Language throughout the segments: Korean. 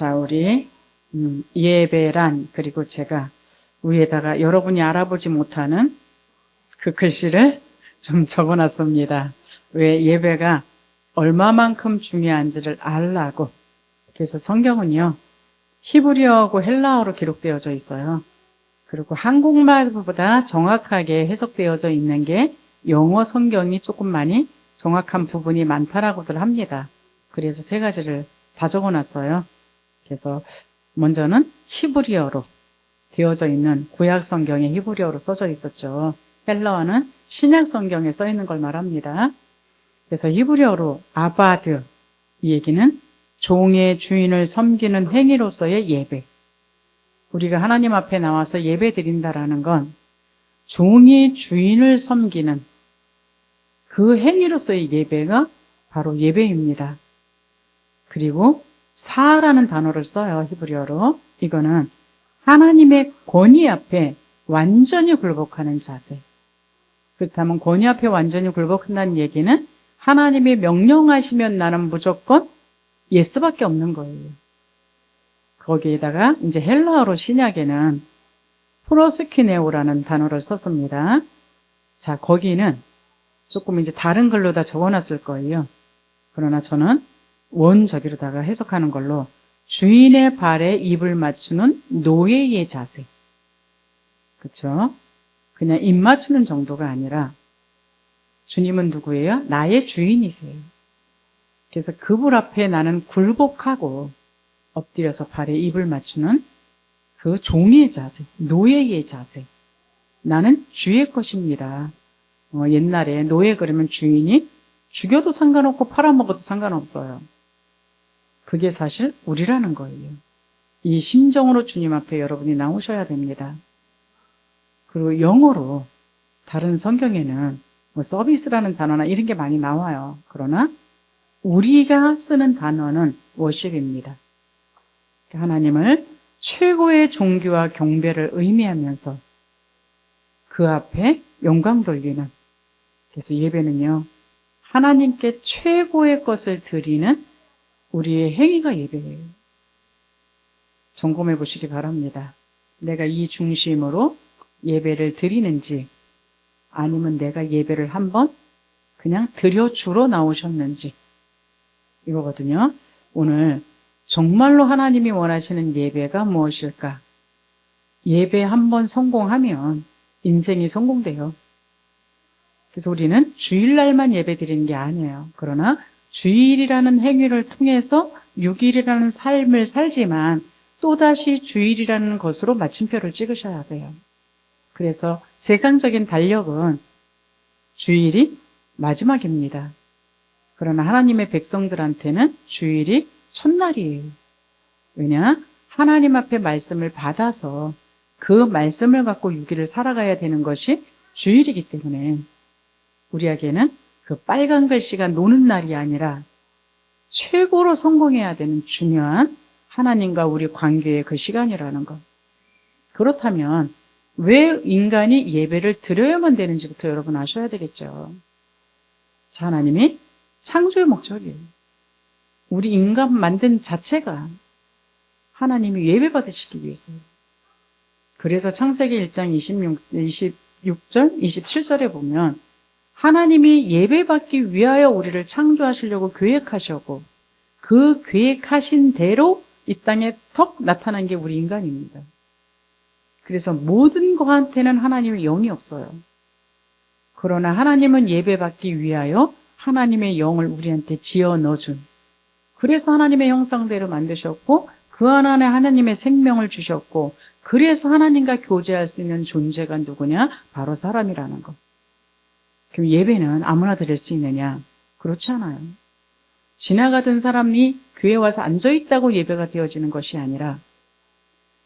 자, 우리 예배란, 그리고 제가 위에다가 여러분이 알아보지 못하는 그 글씨를 좀 적어놨습니다. 왜 예배가 얼마만큼 중요한지를 알라고. 그래서 성경은요, 히브리어하고 헬라어로 기록되어져 있어요. 그리고 한국말보다 정확하게 해석되어져 있는 게 영어 성경이 조금 많이 정확한 부분이 많다라고들 합니다. 그래서 세 가지를 다 적어놨어요. 그래서 먼저는 히브리어로 되어져 있는 구약 성경에 히브리어로 써져 있었죠. 헬라어는 신약 성경에 써 있는 걸 말합니다. 그래서 히브리어로 아바드, 이 얘기는 종의 주인을 섬기는 행위로서의 예배. 우리가 하나님 앞에 나와서 예배 드린다라는 건 종이 주인을 섬기는 그 행위로서의 예배가 바로 예배입니다. 그리고 사라는 단어를 써요, 히브리어로. 이거는 하나님의 권위 앞에 완전히 굴복하는 자세. 그렇다면 권위 앞에 완전히 굴복한다는 얘기는 하나님이 명령하시면 나는 무조건 예스밖에 없는 거예요. 거기에다가 이제 헬라어로 신약에는 프로스키네오라는 단어를 썼습니다. 자, 거기는 조금 이제 다른 글로 다 적어놨을 거예요. 그러나 저는 원저기로다가 해석하는 걸로 주인의 발에 입을 맞추는 노예의 자세. 그렇죠? 그냥 입 맞추는 정도가 아니라 주님은 누구예요? 나의 주인이세요. 그래서 그분 앞에 나는 굴복하고 엎드려서 발에 입을 맞추는 그 종의 자세, 노예의 자세. 나는 주의 것입니다. 옛날에 노예 그러면 주인이 죽여도 상관없고 팔아먹어도 상관없어요. 그게 사실 우리라는 거예요. 이 심정으로 주님 앞에 여러분이 나오셔야 됩니다. 그리고 영어로 다른 성경에는 서비스라는 단어나 이런 게 많이 나와요. 그러나 우리가 쓰는 단어는 워십입니다. 하나님을 최고의 존귀와 경배를 의미하면서 그 앞에 영광 돌리는, 그래서 예배는요, 하나님께 최고의 것을 드리는 우리의 행위가 예배예요. 점검해 보시기 바랍니다. 내가 이 중심으로 예배를 드리는지, 아니면 내가 예배를 한번 그냥 드려주러 나오셨는지, 이거거든요. 오늘 정말로 하나님이 원하시는 예배가 무엇일까? 예배 한번 성공하면 인생이 성공돼요. 그래서 우리는 주일날만 예배 드리는 게 아니에요. 그러나 주일이라는 행위를 통해서 6일이라는 삶을 살지만 또다시 주일이라는 것으로 마침표를 찍으셔야 돼요. 그래서 세상적인 달력은 주일이 마지막입니다. 그러나 하나님의 백성들한테는 주일이 첫날이에요. 왜냐? 하나님 앞에 말씀을 받아서 그 말씀을 갖고 6일을 살아가야 되는 것이 주일이기 때문에 우리에게는 그 빨간 글씨가 노는 날이 아니라 최고로 성공해야 되는 중요한 하나님과 우리 관계의 그 시간이라는 것. 그렇다면 왜 인간이 예배를 드려야만 되는지부터 여러분 아셔야 되겠죠. 자, 하나님이 창조의 목적이에요. 우리 인간 만든 자체가 하나님이 예배 받으시기 위해서예요. 그래서 창세기 1장 26절, 27절에 보면 하나님이 예배받기 위하여 우리를 창조하시려고 계획하셨고 그 계획하신 대로 이 땅에 턱 나타난 게 우리 인간입니다. 그래서 모든 거한테는 하나님의 영이 없어요. 그러나 하나님은 예배받기 위하여 하나님의 영을 우리한테 지어 넣어준, 그래서 하나님의 형상대로 만드셨고 그 안에 하나님의 생명을 주셨고 그래서 하나님과 교제할 수 있는 존재가 누구냐? 바로 사람이라는 것. 그럼 예배는 아무나 드릴 수 있느냐? 그렇지 않아요. 지나가던 사람이 교회에 와서 앉아있다고 예배가 되어지는 것이 아니라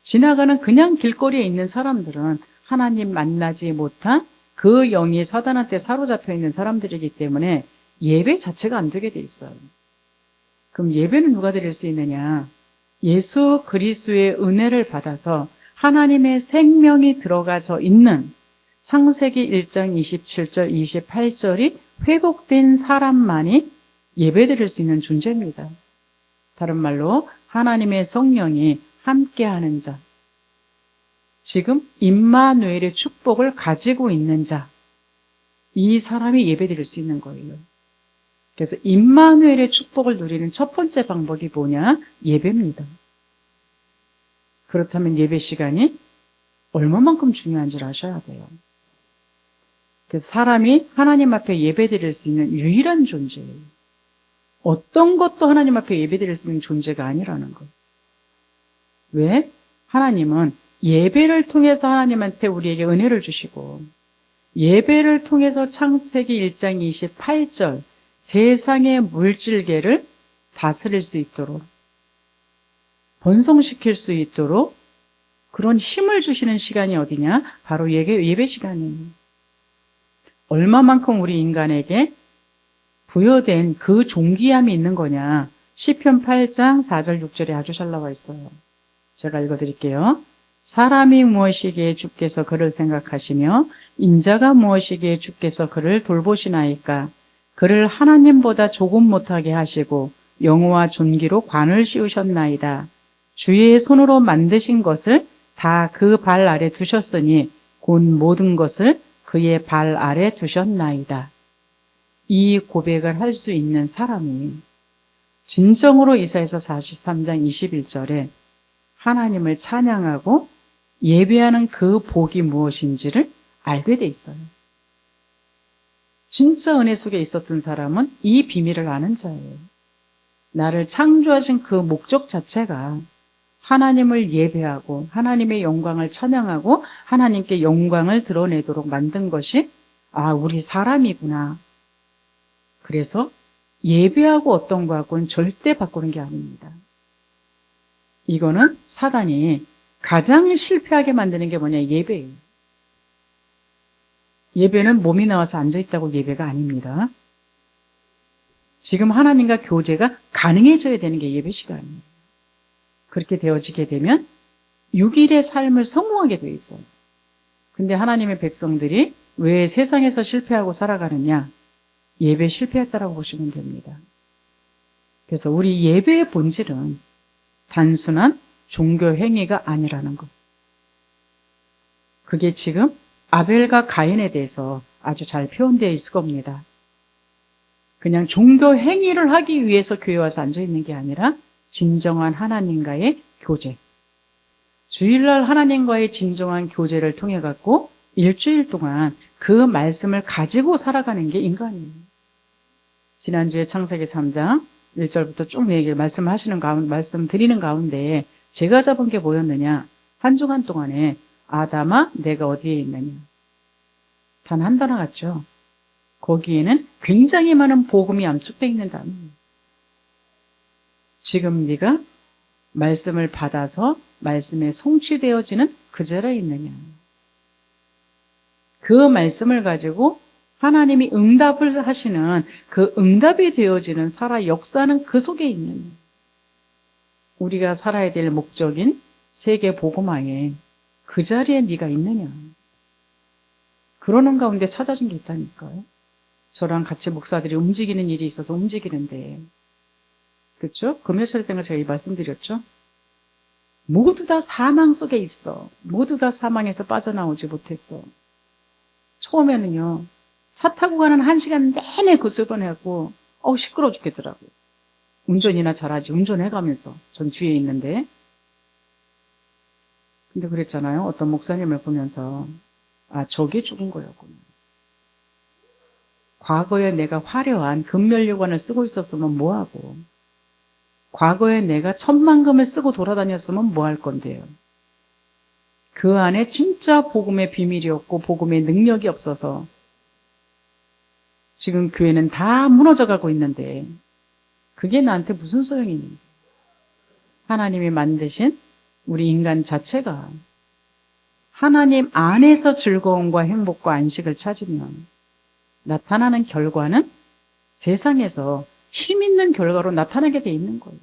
지나가는 그냥 길거리에 있는 사람들은 하나님 만나지 못한 그 영이 사단한테 사로잡혀 있는 사람들이기 때문에 예배 자체가 안 되게 돼 있어요. 그럼 예배는 누가 드릴 수 있느냐? 예수 그리스도의 은혜를 받아서 하나님의 생명이 들어가서 있는 창세기 1장 27절, 28절이 회복된 사람만이 예배 드릴 수 있는 존재입니다. 다른 말로 하나님의 성령이 함께하는 자, 지금 임마누엘의 축복을 가지고 있는 자, 이 사람이 예배드릴 수 있는 거예요. 그래서 임마누엘의 축복을 누리는 첫 번째 방법이 뭐냐? 예배입니다. 그렇다면 예배 시간이 얼마만큼 중요한지를 아셔야 돼요. 그래서 사람이 하나님 앞에 예배드릴 수 있는 유일한 존재예요. 어떤 것도 하나님 앞에 예배드릴 수 있는 존재가 아니라는 거예요. 왜? 하나님은 예배를 통해서 하나님한테 우리에게 은혜를 주시고, 예배를 통해서 창세기 1장 28절 세상의 물질계를 다스릴 수 있도록, 번성시킬 수 있도록 그런 힘을 주시는 시간이 어디냐? 바로 예배 시간이에요. 얼마만큼 우리 인간에게 부여된 그 존귀함이 있는 거냐? 시편 8장 4절 6절에 아주 잘 나와 있어요. 제가 읽어드릴게요. 사람이 무엇이기에 주께서 그를 생각하시며 인자가 무엇이기에 주께서 그를 돌보시나이까. 그를 하나님보다 조금 못하게 하시고 영어와 존귀로 관을 씌우셨나이다. 주의 손으로 만드신 것을 다 그 발 아래 두셨으니 곧 모든 것을 그의 발 아래 두셨나이다. 이 고백을 할 수 있는 사람이 진정으로 이사야서 43장 21절에 하나님을 찬양하고 예배하는 그 복이 무엇인지를 알게 돼 있어요. 진짜 은혜 속에 있었던 사람은 이 비밀을 아는 자예요. 나를 창조하신 그 목적 자체가 하나님을 예배하고 하나님의 영광을 찬양하고 하나님께 영광을 드러내도록 만든 것이 우리 사람이구나. 그래서 예배하고 어떤 거하고는 절대 바꾸는 게 아닙니다. 이거는 사단이 가장 실패하게 만드는 게 뭐냐? 예배예요. 예배는 몸이 나와서 앉아있다고 예배가 아닙니다. 지금 하나님과 교제가 가능해져야 되는 게 예배 시간이에요. 그렇게 되어지게 되면 6일의 삶을 성공하게 돼 있어요. 근데 하나님의 백성들이 왜 세상에서 실패하고 살아가느냐? 예배 실패했다라고 보시면 됩니다. 그래서 우리 예배의 본질은 단순한 종교 행위가 아니라는 것. 그게 지금 아벨과 가인에 대해서 아주 잘 표현되어 있을 겁니다. 그냥 종교 행위를 하기 위해서 교회 와서 앉아있는 게 아니라 진정한 하나님과의 교제. 주일날 하나님과의 진정한 교제를 통해 갖고 일주일 동안 그 말씀을 가지고 살아가는 게 인간이에요. 지난주에 창세기 3장 1절부터 쭉 말씀드리는 가운데 제가 잡은 게 뭐였느냐? 한 주간 동안에 아담아 내가 어디에 있느냐? 단 한 단어 같죠? 거기에는 굉장히 많은 복음이 암축되어 있는 단어예요. 지금 네가 말씀을 받아서 말씀에 성취되어지는 그 자리에 있느냐? 그 말씀을 가지고 하나님이 응답을 하시는 그 응답이 되어지는 살아 역사는 그 속에 있느냐? 우리가 살아야 될 목적인 세계 복음화에 그 자리에 네가 있느냐? 그러는 가운데 찾아진 게 있다니까요. 저랑 같이 목사들이 움직이는 일이 있어서 움직이는데, 그렇죠? 그 며칠 때가 제가 말씀드렸죠? 모두 다 사망 속에 있어. 모두 다 사망에서 빠져나오지 못했어. 처음에는요, 차 타고 가는 1시간 내내 그 수건하고 시끄러워 죽겠더라고요. 운전이나 잘하지. 운전해가면서 전 뒤에 있는데. 근데 그랬잖아요. 어떤 목사님을 보면서 저게 죽은 거였구나. 과거에 내가 화려한 금면류관을 쓰고 있었으면 뭐하고, 과거에 내가 10,000,000금을 쓰고 돌아다녔으면 뭐 할 건데요. 그 안에 진짜 복음의 비밀이 없고 복음의 능력이 없어서 지금 교회는 다 무너져가고 있는데 그게 나한테 무슨 소용이 있는가? 하나님이 만드신 우리 인간 자체가 하나님 안에서 즐거움과 행복과 안식을 찾으면 나타나는 결과는 세상에서 힘 있는 결과로 나타나게 돼 있는 거예요.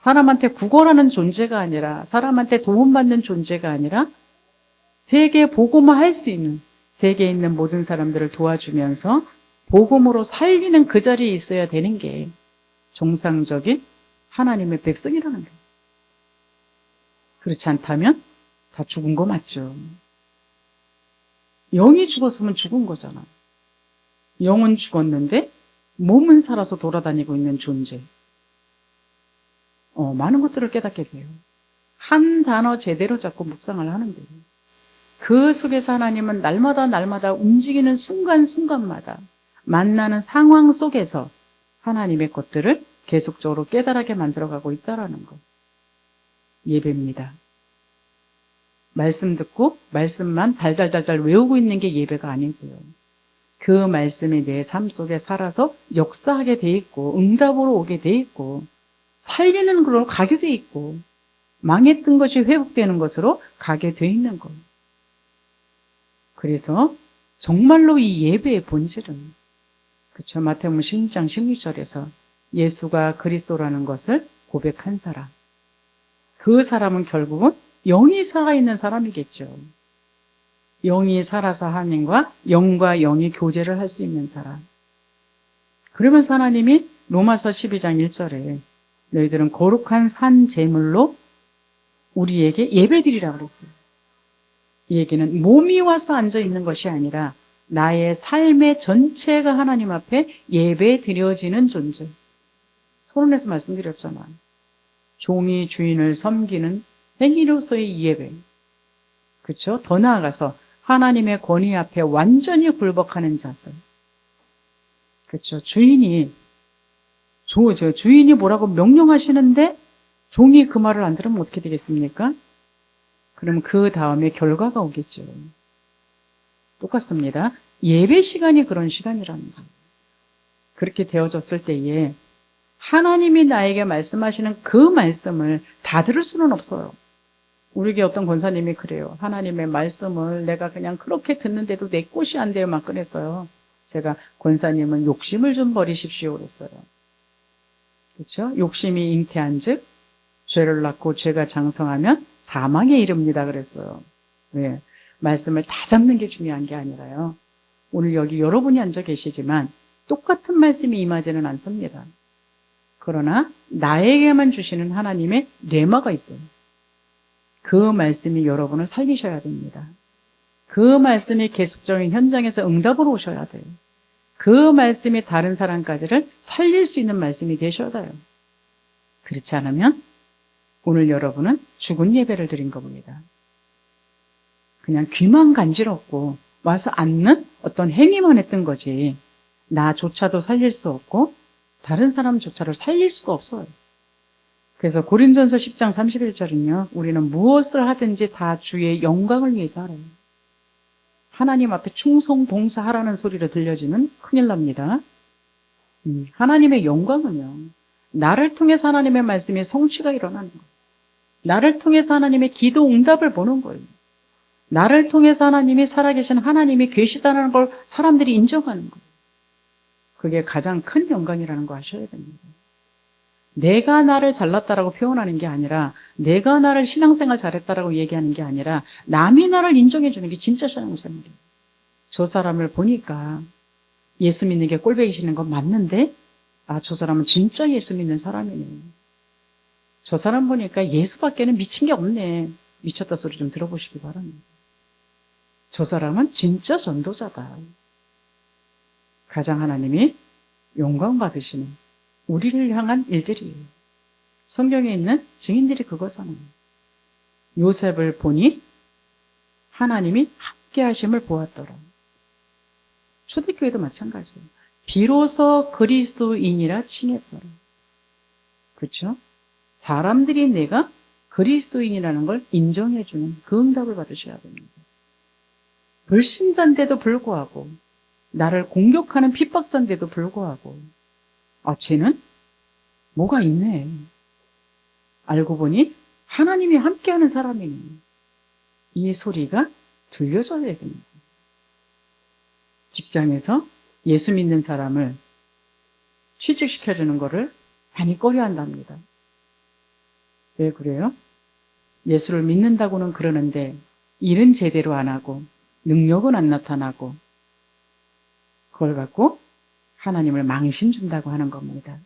사람한테 구걸하는 존재가 아니라, 사람한테 도움받는 존재가 아니라 세계 복음화 할 수 있는, 세계에 있는 모든 사람들을 도와주면서 복음으로 살리는 그 자리에 있어야 되는 게 정상적인 하나님의 백성이라는 거예요. 그렇지 않다면 다 죽은 거 맞죠. 영이 죽었으면 죽은 거잖아. 영은 죽었는데 몸은 살아서 돌아다니고 있는 존재. 많은 것들을 깨닫게 돼요. 한 단어 제대로 잡고 묵상을 하는데요. 그 속에서 하나님은 날마다 움직이는 순간순간마다 만나는 상황 속에서 하나님의 것들을 계속적으로 깨달게 만들어가고 있다는 것. 예배입니다. 말씀 듣고 말씀만 달달달달 외우고 있는 게 예배가 아니고요. 그 말씀이 내 삶 속에 살아서 역사하게 돼 있고 응답으로 오게 돼 있고 살리는 걸로 가게 돼 있고 망했던 것이 회복되는 것으로 가게 돼 있는 것. 그래서 정말로 이 예배의 본질은 그렇죠. 마태복음 16장 16절에서 예수가 그리스도라는 것을 고백한 사람. 그 사람은 결국은 영이 살아있는 사람이겠죠. 영이 살아서 하나님과 영과 영이 교제를 할 수 있는 사람. 그러면서 하나님이 로마서 12장 1절에 너희들은 거룩한 산 제물로 우리에게 예배드리라고 그랬어요. 이 얘기는 몸이 와서 앉아 있는 것이 아니라 나의 삶의 전체가 하나님 앞에 예배 드려지는 존재. 서론에서 말씀드렸잖아. 종이 주인을 섬기는 행위로서의 예배. 그렇죠? 더 나아가서 하나님의 권위 앞에 완전히 굴복하는 자세. 그렇죠? 주인이 뭐라고 명령하시는데 종이 그 말을 안 들으면 어떻게 되겠습니까? 그럼 그 다음에 결과가 오겠죠. 똑같습니다. 예배 시간이 그런 시간이라는 거예요. 그렇게 되어졌을 때에 하나님이 나에게 말씀하시는 그 말씀을 다 들을 수는 없어요. 우리 교회 어떤 권사님이 그래요. 하나님의 말씀을 내가 그냥 그렇게 듣는데도 내 꼴이 안 돼요. 막 그랬어요. 제가 권사님은 욕심을 좀 버리십시오 그랬어요. 그렇죠? 욕심이 잉태한 즉 죄를 낳고 죄가 장성하면 사망에 이릅니다 그랬어요. 왜? 말씀을 다 잡는 게 중요한 게 아니라요. 오늘 여기 여러분이 앉아 계시지만 똑같은 말씀이 임하지는 않습니다. 그러나 나에게만 주시는 하나님의 레마가 있어요. 그 말씀이 여러분을 살리셔야 됩니다. 그 말씀이 계속적인 현장에서 응답으로 오셔야 돼요. 그 말씀이 다른 사람까지를 살릴 수 있는 말씀이 되셔야 돼요. 그렇지 않으면 오늘 여러분은 죽은 예배를 드린 겁니다. 그냥 귀만 간지럽고 와서 앉는 어떤 행위만 했던 거지 나조차도 살릴 수 없고 다른 사람조차를 살릴 수가 없어요. 그래서 고린도전서 10장 31절은요. 우리는 무엇을 하든지 다 주의 영광을 위해서 하래요. 하나님 앞에 충성 봉사하라는 소리로 들려지면 큰일 납니다. 하나님의 영광은요. 나를 통해서 하나님의 말씀의 성취가 일어나는 거예요. 나를 통해서 하나님의 기도 응답을 보는 거예요. 나를 통해서 하나님이 살아계신 하나님이 계시다는 걸 사람들이 인정하는 거예요. 그게 가장 큰 영광이라는 거 아셔야 됩니다. 내가 나를 잘났다라고 표현하는 게 아니라 내가 나를 신앙생활 잘했다라고 얘기하는 게 아니라 남이 나를 인정해 주는 게 진짜 신앙생활이에요. 저 사람을 보니까 예수 믿는 게 꼴배기시는 건 맞는데 저 사람은 진짜 예수 믿는 사람이네. 저 사람 보니까 예수밖에는 미친 게 없네. 미쳤다 소리 좀 들어보시기 바랍니다. 저 사람은 진짜 전도자다. 가장 하나님이 영광 받으시는 우리를 향한 일들이에요. 성경에 있는 증인들이 그거잖아요. 요셉을 보니 하나님이 함께 하심을 보았더라. 초대교회도 마찬가지예요. 비로소 그리스도인이라 칭했더라. 그렇죠? 사람들이 내가 그리스도인이라는 걸 인정해주는 그 응답을 받으셔야 됩니다. 불신자인데도 불구하고 나를 공격하는 핍박자인데도 불구하고 쟤는 뭐가 있네. 알고 보니 하나님이 함께하는 사람이네. 이 소리가 들려줘야 됩니다. 직장에서 예수 믿는 사람을 취직시켜주는 거를 많이 꺼려한답니다. 왜 그래요? 예수를 믿는다고는 그러는데 일은 제대로 안 하고 능력은 안 나타나고 그걸 갖고 하나님을 망신 준다고 하는 겁니다.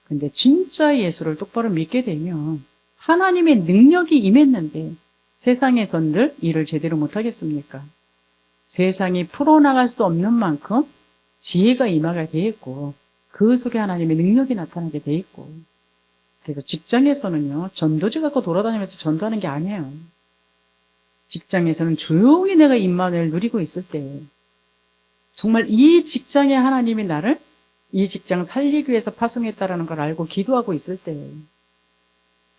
근데 진짜 예수를 똑바로 믿게 되면 하나님의 능력이 임했는데 세상에선 늘 일을 제대로 못하겠습니까? 세상이 풀어나갈 수 없는 만큼 지혜가 임하게 돼 있고 그 속에 하나님의 능력이 나타나게 돼 있고, 그래서 직장에서는요, 전도지 갖고 돌아다니면서 전도하는 게 아니에요. 직장에서는 조용히 내가 임만을 누리고 있을 때, 정말 이 직장에 하나님이 나를 이 직장 살리기 위해서 파송했다라는 걸 알고 기도하고 있을 때,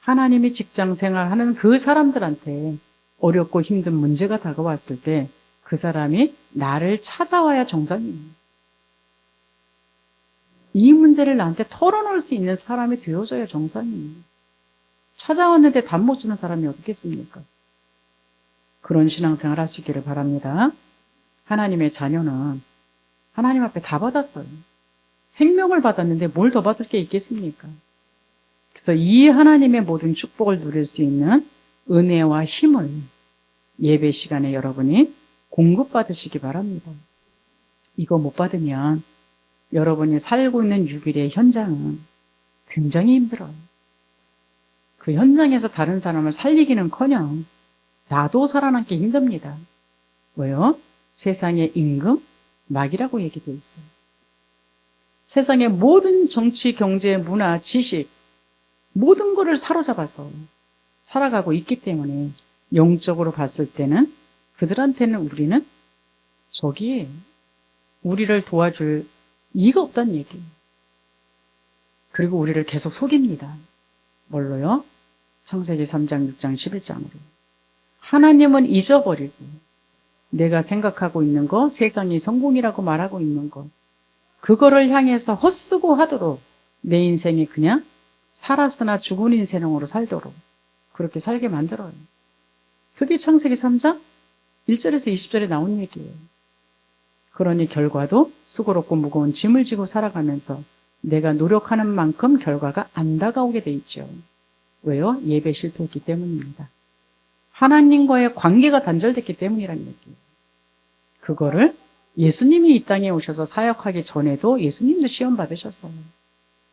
하나님이 직장 생활하는 그 사람들한테 어렵고 힘든 문제가 다가왔을 때 그 사람이 나를 찾아와야 정상이에요. 이 문제를 나한테 털어놓을 수 있는 사람이 되어줘야 정상이에요. 찾아왔는데 답 못 주는 사람이 어떻겠습니까? 그런 신앙생활 할 수 있기를 바랍니다. 하나님의 자녀는 하나님 앞에 다 받았어요. 생명을 받았는데 뭘 더 받을 게 있겠습니까? 그래서 이 하나님의 모든 축복을 누릴 수 있는 은혜와 힘을 예배 시간에 여러분이 공급받으시기 바랍니다. 이거 못 받으면 여러분이 살고 있는 6일의 현장은 굉장히 힘들어요. 그 현장에서 다른 사람을 살리기는커녕 나도 살아남기 힘듭니다. 왜요? 세상의 임금, 막이라고 얘기되어 있어요. 세상의 모든 정치, 경제, 문화, 지식, 모든 것을 사로잡아서 살아가고 있기 때문에 영적으로 봤을 때는 그들한테는 우리는 저기 우리를 도와줄 이가 없다는 얘기예요. 그리고 우리를 계속 속입니다. 뭘로요? 창세기 3장, 6장, 11장으로. 하나님은 잊어버리고 내가 생각하고 있는 거, 세상이 성공이라고 말하고 있는 거, 그거를 향해서 헛수고 하도록 내 인생이 그냥 살았으나 죽은 인생으로 살도록 그렇게 살게 만들어요. 그게 창세기 3장 1절에서 20절에 나온 얘기예요. 그러니 결과도 수고롭고 무거운 짐을 지고 살아가면서 내가 노력하는 만큼 결과가 안 다가오게 돼 있죠. 왜요? 예배 실패했기 때문입니다. 하나님과의 관계가 단절됐기 때문이라는 얘기예요. 그거를 예수님이 이 땅에 오셔서 사역하기 전에도 예수님도 시험 받으셨어요.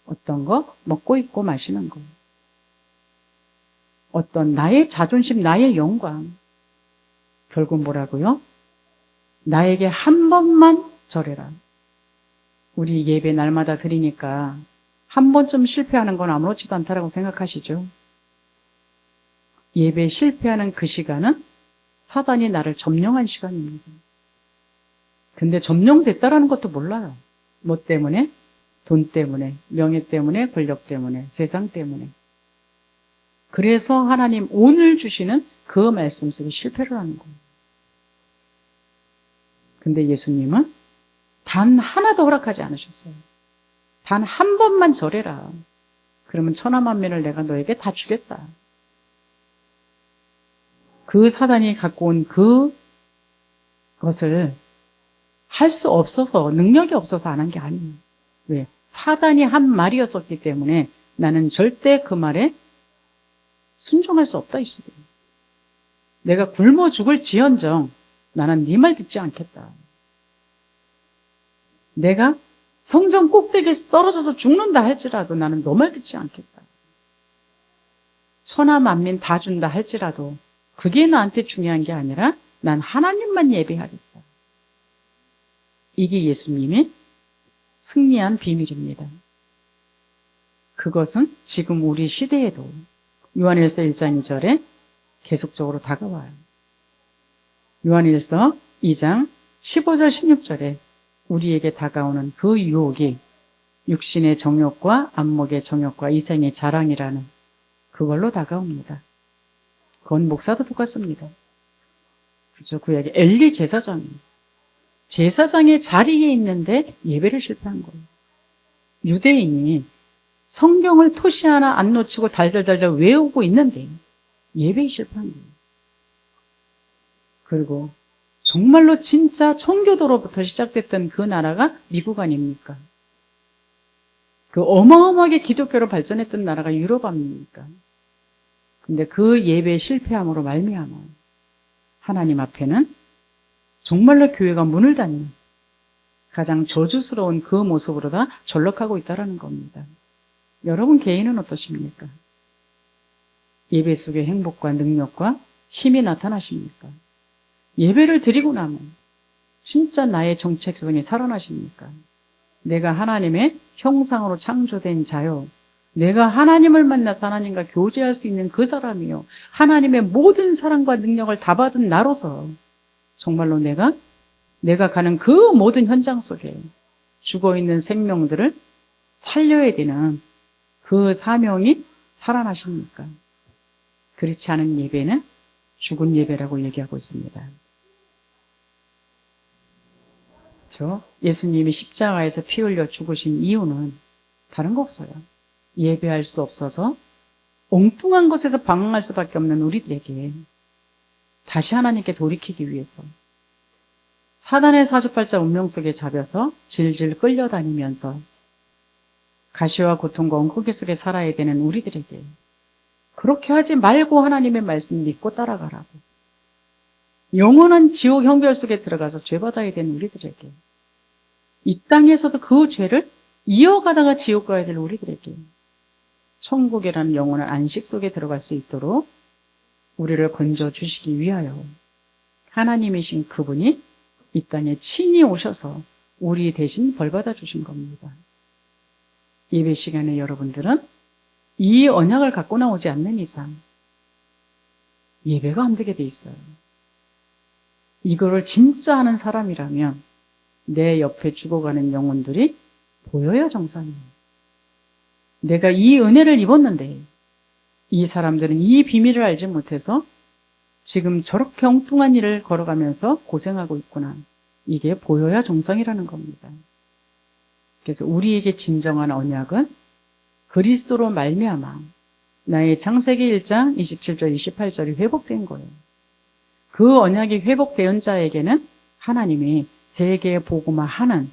어떤 거? 먹고 입고 마시는 거. 어떤 나의 자존심, 나의 영광. 결국 뭐라고요? 나에게 한 번만 절해라. 우리 예배 날마다 드리니까 한 번쯤 실패하는 건 아무렇지도 않다라고 생각하시죠? 예배 실패하는 그 시간은 사단이 나를 점령한 시간입니다. 근데 점령됐다라는 것도 몰라요. 뭐 때문에? 돈 때문에, 명예 때문에, 권력 때문에, 세상 때문에. 그래서 하나님 오늘 주시는 그 말씀 속에 실패를 하는 거예요. 근데 예수님은 단 하나도 허락하지 않으셨어요. 단 한 번만 절해라. 그러면 천하만민을 내가 너에게 다 주겠다. 그 사단이 갖고 온 그것을 할 수 없어서, 능력이 없어서 안 한 게 아니에요. 왜? 사단이 한 말이었었기 때문에 나는 절대 그 말에 순종할 수 없다 이 소리예요. 내가 굶어 죽을지언정 나는 네 말 듣지 않겠다. 내가 성전 꼭대기에 떨어져서 죽는다 할지라도 나는 너 말 듣지 않겠다. 천하 만민 다 준다 할지라도 그게 나한테 중요한 게 아니라 난 하나님만 예배하겠다. 이게 예수님의 승리한 비밀입니다. 그것은 지금 우리 시대에도 요한일서 1장 2절에 계속적으로 다가와요. 요한일서 2장 15절 16절에 우리에게 다가오는 그 유혹이 육신의 정욕과 안목의 정욕과 이생의 자랑이라는 그걸로 다가옵니다. 그건 목사도 똑같습니다. 그죠? 구약의 엘리 제사장의 자리에 있는데 예배를 실패한 거예요. 유대인이 성경을 토시 하나 안 놓치고 달달달달 외우고 있는데 예배에 실패한 거예요. 그리고 정말로 진짜 청교도로부터 시작됐던 그 나라가 미국 아닙니까? 그 어마어마하게 기독교로 발전했던 나라가 유럽 아닙니까? 근데 그 예배 실패함으로 말미암아 하나님 앞에는 정말로 교회가 문을 닫는 가장 저주스러운 그 모습으로 다 전락하고 있다는 겁니다. 여러분 개인은 어떠십니까? 예배 속의 행복과 능력과 힘이 나타나십니까? 예배를 드리고 나면 진짜 나의 정체성이 살아나십니까? 내가 하나님의 형상으로 창조된 자요. 내가 하나님을 만나서 하나님과 교제할 수 있는 그 사람이요. 하나님의 모든 사랑과 능력을 다 받은 나로서 정말로 내가 가는 그 모든 현장 속에 죽어있는 생명들을 살려야 되는 그 사명이 살아나십니까? 그렇지 않은 예배는 죽은 예배라고 얘기하고 있습니다. 예수님이 십자가에서 피 흘려 죽으신 이유는 다른 거 없어요. 예배할 수 없어서 엉뚱한 것에서 방황할 수밖에 없는 우리들에게 다시 하나님께 돌이키기 위해서 사단의 사주팔자 운명 속에 잡혀서 질질 끌려다니면서 가시와 고통과 엉망 속에 살아야 되는 우리들에게 그렇게 하지 말고 하나님의 말씀 믿고 따라가라고, 영원한 지옥 형벌 속에 들어가서 죄받아야 되는 우리들에게, 이 땅에서도 그 죄를 이어가다가 지옥 가야 될 우리들에게 천국이라는 영원한 안식 속에 들어갈 수 있도록 우리를 건져주시기 위하여 하나님이신 그분이 이 땅에 친히 오셔서 우리 대신 벌받아 주신 겁니다. 예배 시간에 여러분들은 이 언약을 갖고 나오지 않는 이상 예배가 안 되게 돼 있어요. 이거를 진짜 하는 사람이라면 내 옆에 죽어가는 영혼들이 보여야 정상이에요. 내가 이 은혜를 입었는데 이 사람들은 이 비밀을 알지 못해서 지금 저렇게 엉뚱한 일을 걸어가면서 고생하고 있구나. 이게 보여야 정상이라는 겁니다. 그래서 우리에게 진정한 언약은 그리스도로 말미암아 나의 창세기 1장 27절 28절이 회복된 거예요. 그 언약이 회복된 자에게는 하나님이 세계에 복음화하는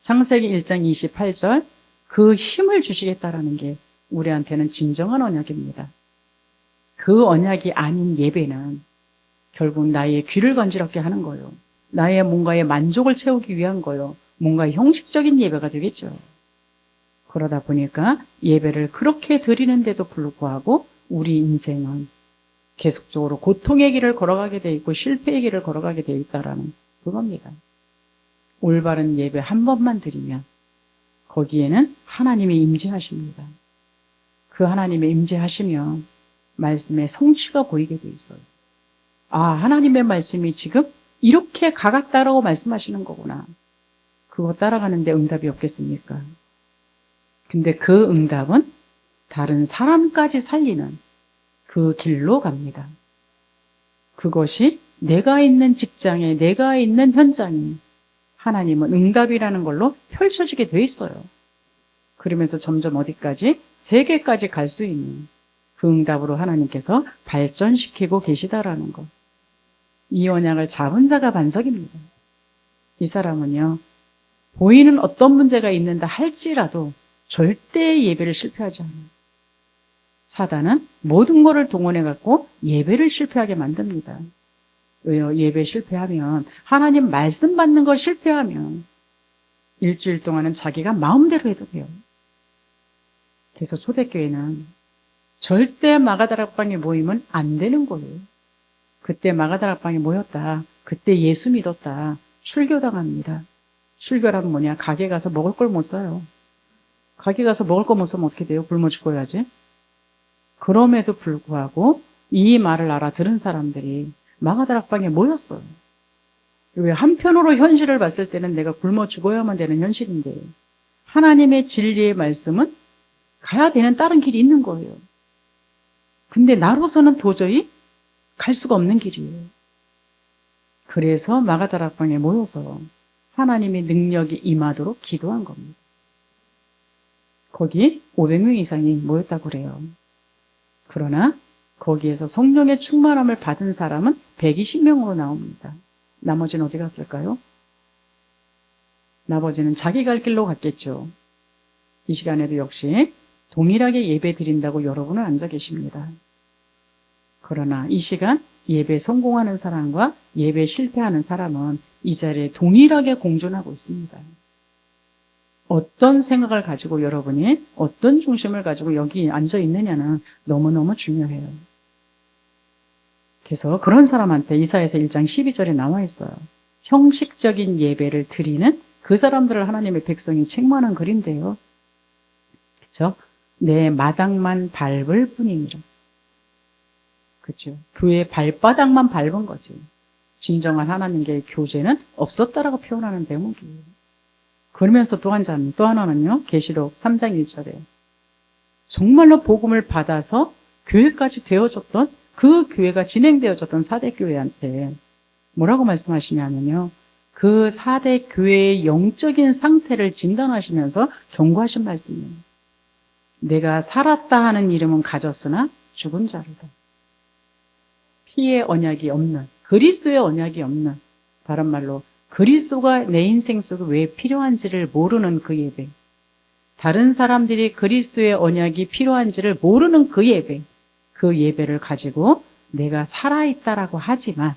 창세기 1장 28절 그 힘을 주시겠다라는 게 우리한테는 진정한 언약입니다. 그 언약이 아닌 예배는 결국 나의 귀를 간지럽게 하는 거예요. 나의 뭔가의 만족을 채우기 위한 거예요. 뭔가 형식적인 예배가 되겠죠. 그러다 보니까 예배를 그렇게 드리는데도 불구하고 우리 인생은 계속적으로 고통의 길을 걸어가게 돼 있고 실패의 길을 걸어가게 돼 있다라는 그겁니다. 올바른 예배 한 번만 드리면 거기에는 하나님이 임재하십니다. 그 하나님의 임재하시면 말씀의 성취가 보이게 돼 있어요. 아, 하나님의 말씀이 지금 이렇게 가깝다라고 말씀하시는 거구나. 그거 따라가는데 응답이 없겠습니까? 근데 그 응답은 다른 사람까지 살리는 그 길로 갑니다. 그것이 내가 있는 직장에, 내가 있는 현장에 하나님은 응답이라는 걸로 펼쳐지게 돼 있어요. 그러면서 점점 어디까지? 세계까지 갈 수 있는 그 응답으로 하나님께서 발전시키고 계시다라는 것. 이 언약을 잡은 자가 반석입니다. 이 사람은요, 보이는 어떤 문제가 있는다 할지라도 절대 예배를 실패하지 않아요. 사단은 모든 것을 동원해갖고 예배를 실패하게 만듭니다. 왜요? 예배 실패하면, 하나님 말씀 받는 거 실패하면 일주일 동안은 자기가 마음대로 해도 돼요. 그래서 초대교회는 절대 마가다락방에 모이면 안 되는 거예요. 그때 마가다락방에 모였다, 그때 예수 믿었다, 출교당합니다. 출교란 뭐냐? 가게 가서 먹을 걸 못 사요. 가게 가서 먹을 거 못 사면 어떻게 돼요? 굶어 죽어야지. 그럼에도 불구하고 이 말을 알아들은 사람들이 마가다락방에 모였어요. 왜? 한편으로 현실을 봤을 때는 내가 굶어 죽어야만 되는 현실인데 하나님의 진리의 말씀은 가야 되는 다른 길이 있는 거예요. 근데 나로서는 도저히 갈 수가 없는 길이에요. 그래서 마가다락방에 모여서 하나님의 능력이 임하도록 기도한 겁니다. 거기 500명 이상이 모였다고 그래요. 그러나 거기에서 성령의 충만함을 받은 사람은 120명으로 나옵니다. 나머지는 어디 갔을까요? 나머지는 자기 갈 길로 갔겠죠. 이 시간에도 역시 동일하게 예배 드린다고 여러분은 앉아 계십니다. 그러나 이 시간 예배 성공하는 사람과 예배 실패하는 사람은 이 자리에 동일하게 공존하고 있습니다. 어떤 생각을 가지고 여러분이 어떤 중심을 가지고 여기 앉아 있느냐는 너무너무 중요해요. 그래서 그런 사람한테 이사야서 1장 12절에 나와 있어요. 형식적인 예배를 드리는 그 사람들을 하나님의 백성이 책망하는 글인데요. 그렇죠? 내 마당만 밟을 뿐이니라. 그렇죠? 교회 발바닥만 밟은 거지. 진정한 하나님과의 교제는 없었다라고 표현하는 대목이에요. 그러면서 또 하나는요. 계시록 3장 1절에 정말로 복음을 받아서 교회까지 되어졌던 그 교회가 진행되어졌던 4대 교회한테 뭐라고 말씀하시냐면요. 그 4대 교회의 영적인 상태를 진단하시면서 경고하신 말씀이에요. 내가 살았다 하는 이름은 가졌으나 죽은 자로다. 피의 언약이 없는, 그리스도의 언약이 없는, 다른 말로 그리스도가 내 인생 속에 왜 필요한지를 모르는 그 예배, 다른 사람들이 그리스도의 언약이 필요한지를 모르는 그 예배, 그 예배를 가지고 내가 살아있다라고 하지만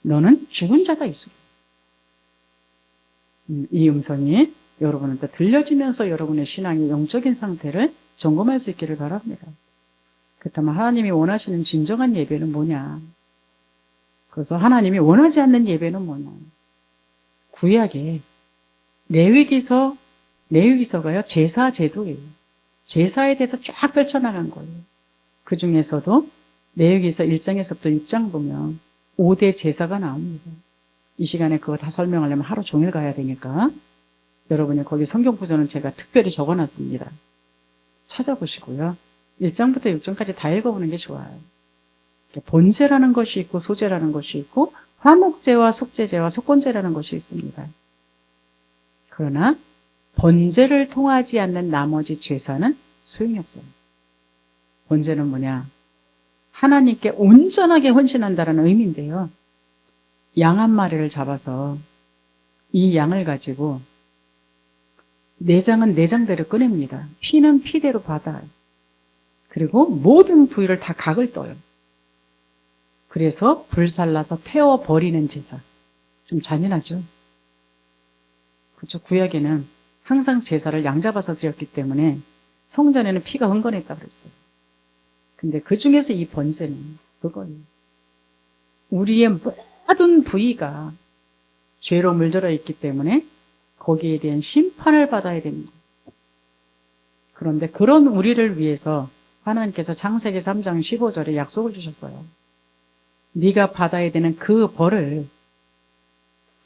너는 죽은 자가 있어. 이 음성이 여러분한테 들려지면서 여러분의 신앙의 영적인 상태를 점검할 수 있기를 바랍니다. 그렇다면 하나님이 원하시는 진정한 예배는 뭐냐? 그래서 하나님이 원하지 않는 예배는 뭐냐? 구약에 레위기서가요, 제사 제도예요. 제사에 대해서 쫙 펼쳐나간 거예요. 그 중에서도 레위기서 1장에서부터 6장 보면 5대 제사가 나옵니다. 이 시간에 그거 다 설명하려면 하루 종일 가야 되니까 여러분이 거기 성경 구절은 제가 특별히 적어놨습니다. 찾아보시고요. 1장부터 6장까지 다 읽어보는 게 좋아요. 번제라는 것이 있고 소제라는 것이 있고 화목제와 속죄제와 속건제라는 것이 있습니다. 그러나 번제를 통하지 않는 나머지 제사는 소용이 없어요. 번제는 뭐냐? 하나님께 온전하게 헌신한다는 의미인데요. 양 한 마리를 잡아서 이 양을 가지고 내장은 내장대로 꺼냅니다. 피는 피대로 받아요. 그리고 모든 부위를 다 각을 떠요. 그래서 불살라서 태워버리는 제사. 좀 잔인하죠? 그렇죠. 구약에는 항상 제사를 양 잡아서 드렸기 때문에 성전에는 피가 흥건했다고 그랬어요. 근데 그 중에서 이 번제는 그거예요. 우리의 모든 부위가 죄로 물들어 있기 때문에 거기에 대한 심판을 받아야 됩니다. 그런데 그런 우리를 위해서 하나님께서 창세기 3장 15절에 약속을 주셨어요. 네가 받아야 되는 그 벌을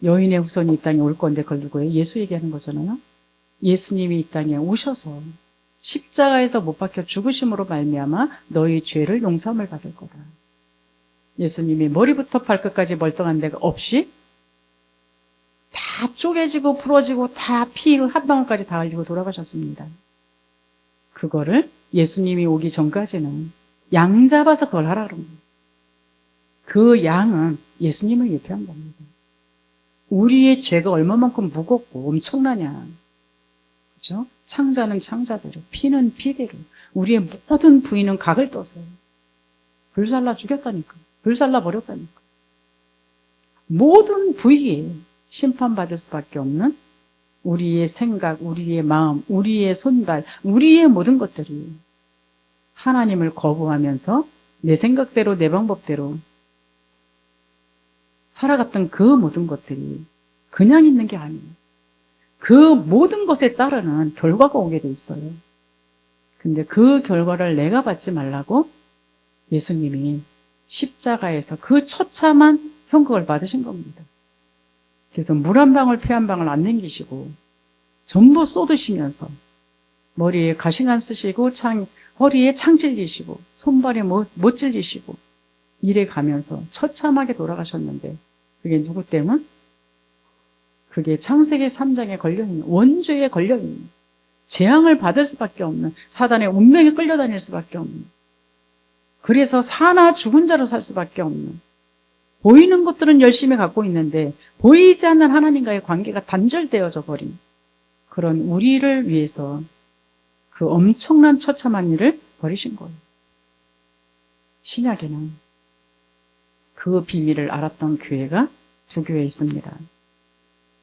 여인의 후손이 이 땅에 올 건데 그걸 누구예요? 예수 얘기하는 거잖아요. 예수님이 이 땅에 오셔서 십자가에서 못 박혀 죽으심으로 말미암아 너희 죄를 용서함을 받을 거다. 예수님이 머리부터 발끝까지 멀쩡한 데가 없이 다 쪼개지고 부러지고 다 피 한 방울까지 다 흘리고 돌아가셨습니다. 그거를 예수님이 오기 전까지는 양 잡아서 그걸 하라 그런 거예요. 그 양은 예수님을 예표한 겁니다. 우리의 죄가 얼마만큼 무겁고 엄청나냐. 그죠? 창자는 창자대로, 피는 피대로, 우리의 모든 부위는 각을 떠서 불살라 죽였다니까. 불살라 버렸다니까. 모든 부위에 심판받을 수밖에 없는 우리의 생각, 우리의 마음, 우리의 손발, 우리의 모든 것들이 하나님을 거부하면서 내 생각대로 내 방법대로 살아갔던 그 모든 것들이 그냥 있는 게 아니에요. 그 모든 것에 따르는 결과가 오게 돼 있어요. 근데 그 결과를 내가 받지 말라고 예수님이 십자가에서 그 처참한 형국을 받으신 겁니다. 그래서 물 한 방울 피 한 방울 안 남기시고 전부 쏟으시면서 머리에 가시관 쓰시고 허리에 창 찔리시고 손발에 못 찔리시고 이래 가면서 처참하게 돌아가셨는데 그게 누구 때문? 그게 창세기 3장에 걸려있는 원죄에 걸려있는 재앙을 받을 수밖에 없는 사단의 운명에 끌려다닐 수밖에 없는 그래서 사나 죽은 자로 살 수밖에 없는 보이는 것들은 열심히 갖고 있는데 보이지 않는 하나님과의 관계가 단절되어져 버린 그런 우리를 위해서 그 엄청난 처참한 일을 벌이신 거예요. 신약에는 그 비밀을 알았던 교회가 두 교회 있습니다.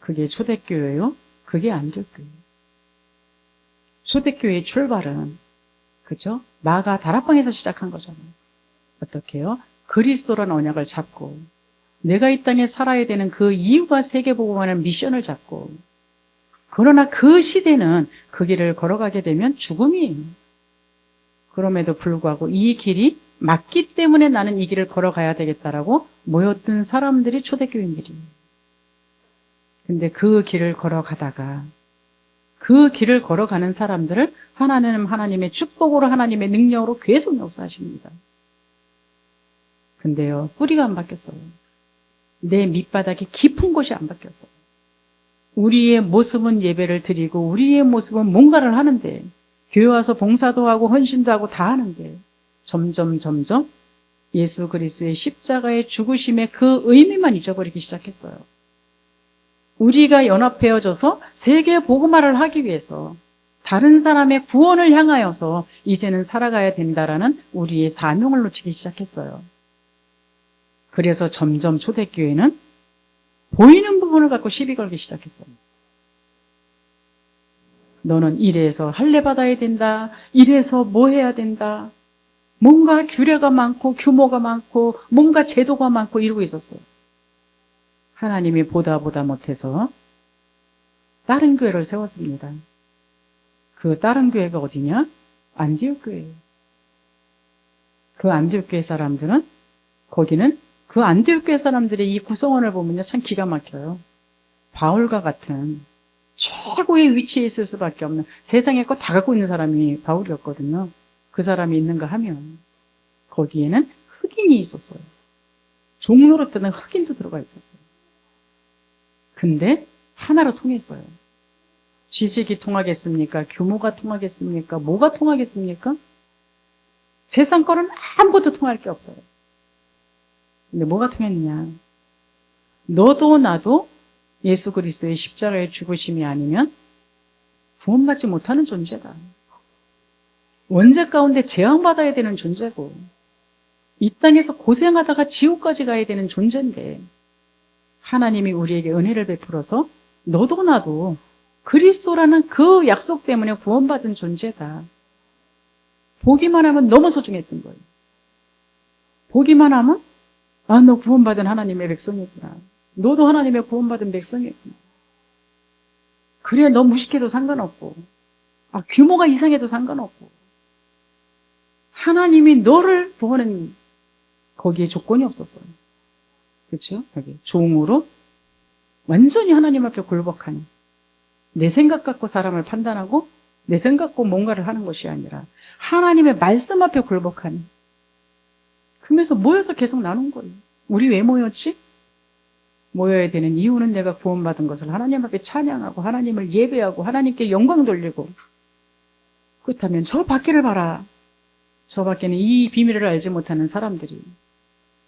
그게 초대교회요. 그게 안디옥교회. 초대교회의 출발은, 그죠? 마가 다락방에서 시작한 거잖아요. 어떻게 해요? 그리스도라는 언약을 잡고, 내가 이 땅에 살아야 되는 그 이유가 세계복음하는 미션을 잡고, 그러나 그 시대는 그 길을 걸어가게 되면 죽음이에요. 그럼에도 불구하고 이 길이 맞기 때문에 나는 이 길을 걸어가야 되겠다라고 모였던 사람들이 초대교인들이에요. 근데 그 길을 걸어가다가 그 길을 걸어가는 사람들을 하나님은 하나님의 축복으로 하나님의 능력으로 계속 역사하십니다. 근데요, 뿌리가 안 바뀌었어요. 내 밑바닥이 깊은 곳이 안 바뀌었어요. 우리의 모습은 예배를 드리고 우리의 모습은 뭔가를 하는데, 교회 와서 봉사도 하고 헌신도 하고 다 하는데 점점 예수 그리스도의 십자가의 죽으심의 그 의미만 잊어버리기 시작했어요. 우리가 연합되어져서 세계 복음화를 하기 위해서 다른 사람의 구원을 향하여서 이제는 살아가야 된다라는 우리의 사명을 놓치기 시작했어요. 그래서 점점 초대교회는 보이는 부분을 갖고 시비 걸기 시작했어요. 너는 이래서 할례 받아야 된다. 이래서 뭐 해야 된다. 뭔가 규례가 많고 규모가 많고 뭔가 제도가 많고 이러고 있었어요. 하나님이 보다 못해서 다른 교회를 세웠습니다. 그 다른 교회가 어디냐? 안디옥 교회예요. 그 안디옥 교회 사람들은, 거기는 그 안디옥 교회 사람들의 이 구성원을 보면요, 참 기가 막혀요. 바울과 같은 최고의 위치에 있을 수밖에 없는, 세상의 것 다 갖고 있는 사람이 바울이었거든요. 그 사람이 있는가 하면 거기에는 흑인이 있었어요. 종로로 뜨는 흑인도 들어가 있었어요. 근데 하나로 통했어요. 지식이 통하겠습니까? 규모가 통하겠습니까? 뭐가 통하겠습니까? 세상 거는 아무것도 통할 게 없어요. 근데 뭐가 통했느냐? 너도 나도 예수 그리스도의 십자가의 죽으심이 아니면 구원받지 못하는 존재다. 원죄 가운데 재앙받아야 되는 존재고, 이 땅에서 고생하다가 지옥까지 가야 되는 존재인데, 하나님이 우리에게 은혜를 베풀어서 너도 나도 그리스도라는 그 약속 때문에 구원받은 존재다. 보기만 하면 너무 소중했던 거예요. 보기만 하면 아, 너 구원받은 하나님의 백성이구나. 너도 하나님의 구원받은 백성이구나. 그래, 너 무식해도 상관없고, 아, 규모가 이상해도 상관없고, 하나님이 너를 보는 거기에 조건이 없었어요. 그렇죠? 여기 종으로 완전히 하나님 앞에 굴복하는, 내 생각 갖고 사람을 판단하고 내 생각 갖고 뭔가를 하는 것이 아니라 하나님의 말씀 앞에 굴복하는. 그러면서 모여서 계속 나눈 거예요. 우리 왜 모였지? 모여야 되는 이유는 내가 구원받은 것을 하나님 앞에 찬양하고 하나님을 예배하고 하나님께 영광 돌리고, 그렇다면 저 밖에를 봐라. 저 밖에는 이 비밀을 알지 못하는 사람들이,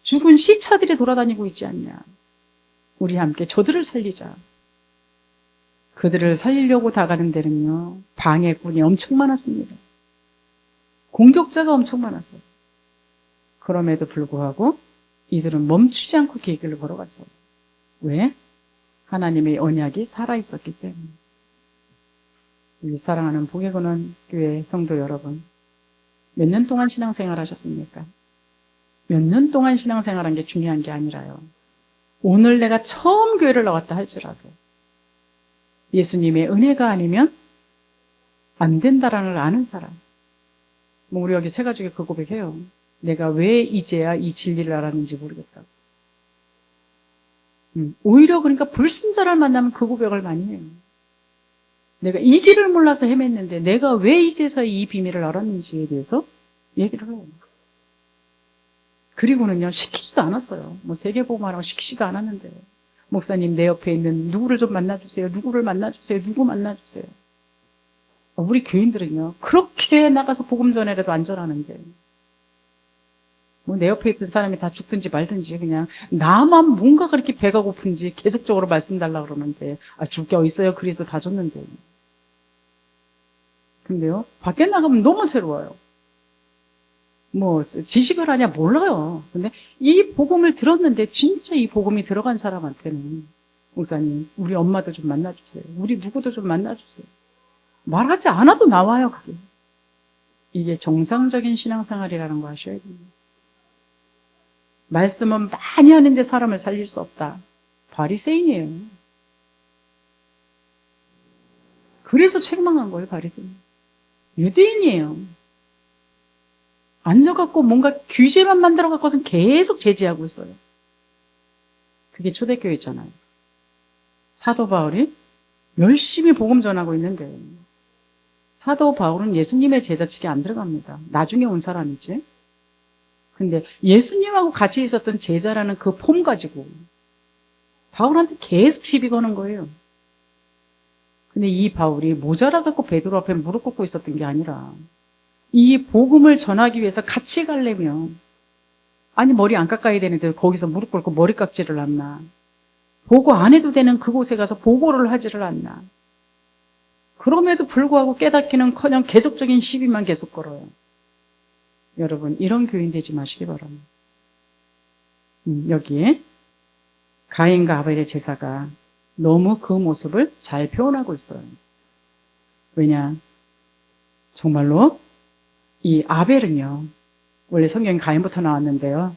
죽은 시체들이 돌아다니고 있지 않냐. 우리 함께 저들을 살리자. 그들을 살리려고 다가는 데는요, 방해꾼이 엄청 많았습니다. 공격자가 엄청 많았어요. 그럼에도 불구하고 이들은 멈추지 않고 그 길을 걸어갔어요. 왜? 하나님의 언약이 살아있었기 때문에. 우리 사랑하는 복의군원 교회 성도 여러분, 몇 년 동안 신앙생활 하셨습니까? 몇 년 동안 신앙생활한 게 중요한 게 아니라요, 오늘 내가 처음 교회를 나왔다 할지라도 예수님의 은혜가 아니면 안 된다라는 걸 아는 사람. 뭐 우리 여기 세 가족이 그 고백해요. 내가 왜 이제야 이 진리를 알았는지 모르겠다고. 오히려 그러니까 불신자를 만나면 그 고백을 많이 해요. 내가 이 길을 몰라서 헤맸는데 내가 왜 이제서 이 비밀을 알았는지에 대해서 얘기를 해요. 그리고는요, 시키지도 않았어요. 뭐 세계복음하라고 시키지도 않았는데, 목사님 내 옆에 있는 누구를 좀 만나주세요. 누구를 만나주세요. 누구 만나주세요. 우리 교인들은요, 그렇게 나가서 복음 전해라도 안전하는데, 뭐 내 옆에 있던 사람이 다 죽든지 말든지 그냥 나만 뭔가 그렇게 배가 고픈지 계속적으로 말씀 달라고 그러는데, 아, 줄 게 어딨어요. 그래서 다 줬는데. 근데요, 밖에 나가면 너무 새로워요. 뭐 지식을 하냐 몰라요. 근데 이 복음을 들었는데 진짜 이 복음이 들어간 사람한테는 목사님, 우리 엄마도 좀 만나주세요. 우리 누구도 좀 만나주세요. 말하지 않아도 나와요, 그게. 이게 정상적인 신앙생활이라는 거 아셔야 됩니다. 말씀은 많이 하는데 사람을 살릴 수 없다. 바리새인이에요. 그래서 책망한 거예요, 바리새인. 유대인이에요. 앉아갖고 뭔가 규제만 만들어갖고선 계속 제지하고 있어요. 그게 초대교회잖아요. 사도 바울이 열심히 복음 전하고 있는데 사도 바울은 예수님의 제자측에 안 들어갑니다. 나중에 온 사람이지. 근데 예수님하고 같이 있었던 제자라는 그 폼 가지고 바울한테 계속 시비 거는 거예요. 근데 이 바울이 모자라갖고 베드로 앞에 무릎 꿇고 있었던 게 아니라 이 복음을 전하기 위해서 같이 가려면 아니 머리 안 깎아야 되는데 거기서 무릎 꿇고 머리 깎지를 않나. 보고 안 해도 되는 그곳에 가서 보고를 하지를 않나. 그럼에도 불구하고 깨닫기는커녕 계속적인 시비만 계속 걸어요. 여러분 이런 교인 되지 마시기 바랍니다. 여기에 가인과 아벨의 제사가 너무 그 모습을 잘 표현하고 있어요. 왜냐? 정말로 이 아벨은요. 원래 성경에 가인부터 나왔는데요.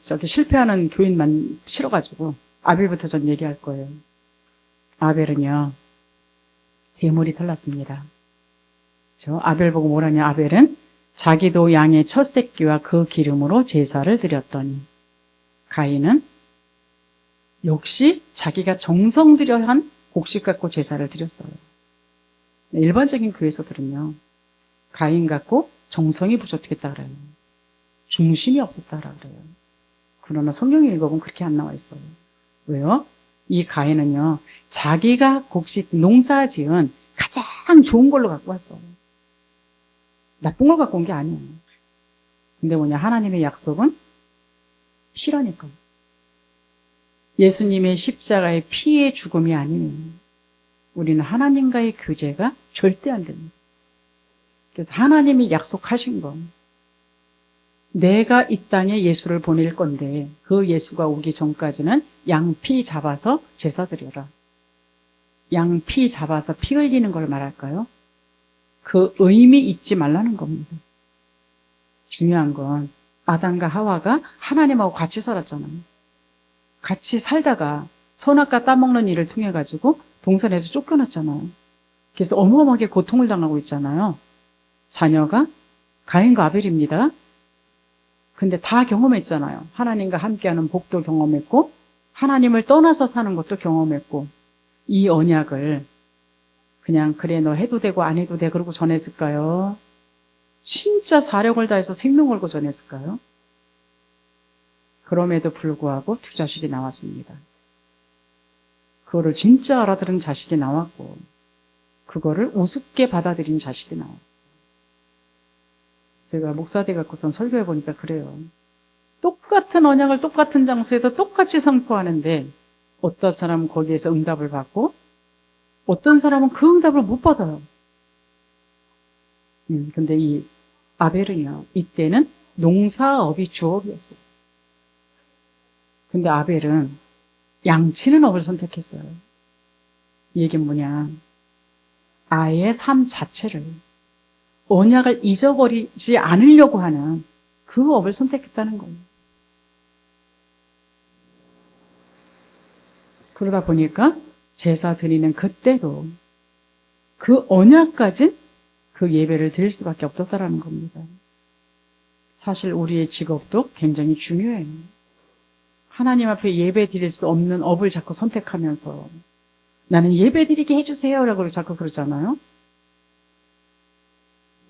저기 실패하는 교인만 싫어가지고 아벨부터 전 얘기할 거예요. 아벨은요. 재물이 달랐습니다. 아벨 보고 뭐라냐? 아벨은 자기도 양의 첫 새끼와 그 기름으로 제사를 드렸더니 가인은 역시 자기가 정성 들여 한 곡식 갖고 제사를 드렸어요. 일반적인 교회에서들은요. 가인 갖고 정성이 부족했다 그래요. 중심이 없었다 그래요. 그러나 성경을 읽어보면 그렇게 안 나와 있어요. 왜요? 이 가인은요. 자기가 곡식 농사 지은 가장 좋은 걸로 갖고 왔어요. 나쁜 걸 갖고 온 게 아니에요. 근데 뭐냐? 하나님의 약속은 피라니까. 예수님의 십자가의 피의 죽음이 아니면 우리는 하나님과의 교제가 절대 안 됩니다. 그래서 하나님이 약속하신 건 내가 이 땅에 예수를 보낼 건데 그 예수가 오기 전까지는 양피 잡아서 제사 드려라. 양피 잡아서 피 흘리는 걸 말할까요? 그 의미 잊지 말라는 겁니다. 중요한 건 아담과 하와가 하나님하고 같이 살았잖아요. 같이 살다가 선악과 따먹는 일을 통해 가지고 동산에서 쫓겨났잖아요. 그래서 어마어마하게 고통을 당하고 있잖아요. 자녀가 가인과 아벨입니다. 근데 다 경험했잖아요. 하나님과 함께하는 복도 경험했고 하나님을 떠나서 사는 것도 경험했고 이 언약을 그냥 그래 너 해도 되고 안 해도 돼 그러고 전했을까요? 진짜 사력을 다해서 생명 걸고 전했을까요? 그럼에도 불구하고 두 자식이 나왔습니다. 그거를 진짜 알아들은 자식이 나왔고 그거를 우습게 받아들인 자식이 나왔고 제가 목사대 갖고선 설교해 보니까 그래요. 똑같은 언약을 똑같은 장소에서 똑같이 선포하는데 어떤 사람은 거기에서 응답을 받고 어떤 사람은 그 응답을 못 받아요. 근데 이 아벨은요. 이때는 농사업이 주업이었어요. 근데 아벨은 양치는 업을 선택했어요. 이 얘기는 뭐냐. 아예 삶 자체를 언약을 잊어버리지 않으려고 하는 그 업을 선택했다는 거예요. 그러다 보니까 제사 드리는 그때도 그 언약까지 그 예배를 드릴 수밖에 없었다라는 겁니다. 사실 우리의 직업도 굉장히 중요해요. 하나님 앞에 예배 드릴 수 없는 업을 자꾸 선택하면서 나는 예배 드리게 해주세요 라고 자꾸 그러잖아요.